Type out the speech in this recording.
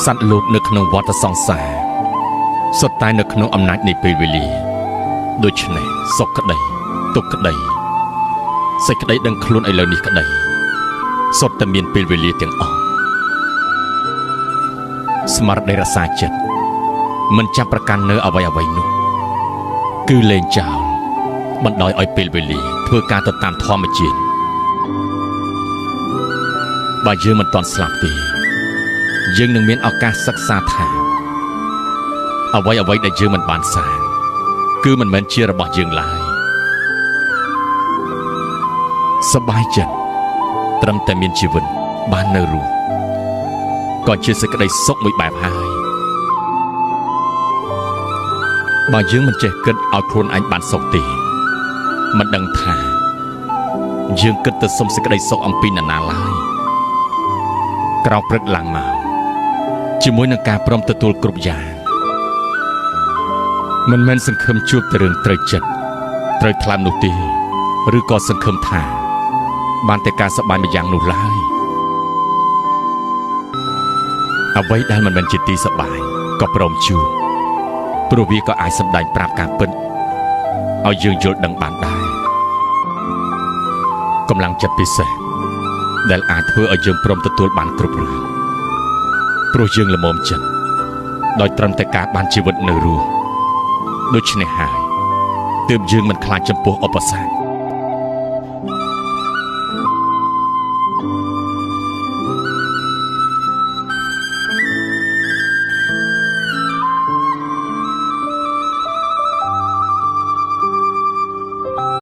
សត្វលោកនៅក្នុងវដ្តសង្សារសុទ្ធតែនៅក្នុងអំណាចនៃពេលវេលាដូច្នេះសុខក្តីទុក្ខក្តីសេចក្តីដឹងខ្លួនឥឡូវនេះក្តីសុទ្ធតែមានពេលវេលាទាំងអស់ស្មារតីរសាចិត្តមិនចាប់ប្រកាន់នៅអ្វីនោះគឺលែងចោលបណ្ដោយឲ្យពេលវេលាធ្វើការទៅតាមធម្មជាតិបើយើងមិនទាន់ស្លាប់ទេយើងនឹងមានឱកាសសិក្សាថាអ្វីដែលយើងមិនបានសាងគឺមិនមែនជារបស់យើងឡើយសប្បាយចិត្តត្រឹមតែមានជីវិតបាននៅរស់ក៏ជាសេចក្តីសុខមួយបែបហើយបើយើងមិនចេះគិតឲ្យខ្លួនឯងបានសុខទេមិនដឹងថាយើងគិតទៅសុំសេចក្តីសុខអំពីនរណាឡើយក្រោកព្រឹកឡើងមកជាមួយនឹងការព្រមទទួលគ្រប់យ៉ាងមិនមែនសង្ឃឹមជួបតែរឿងត្រូវចិត្តត្រូវថ្លើមនោះទេឬក៏សង្ឃឹមថាបានតែការសប្បាយមួយយ៉ាងនោះឡើយអ្វីដែលមិនមែនជាទីសប្បាយក៏ព្រមជួបព្រោះវាក៏អាចសម្ដែងប្រាប់ការពិតឲ្យយើងយល់ដឹងបានដែរកម្លាំងចិត្តពិសេសដែលអាចធ្វើឲ្យយើងព្រមទទួលបានគ្រប់រឿងព្រោះយើងល្មមចិត្តដោយត្រឹមតែការបានជីវិតនៅរស់ដូច្នេះហើយទើបយើងមិនខ្លាចចំពោះឧបសគ្គ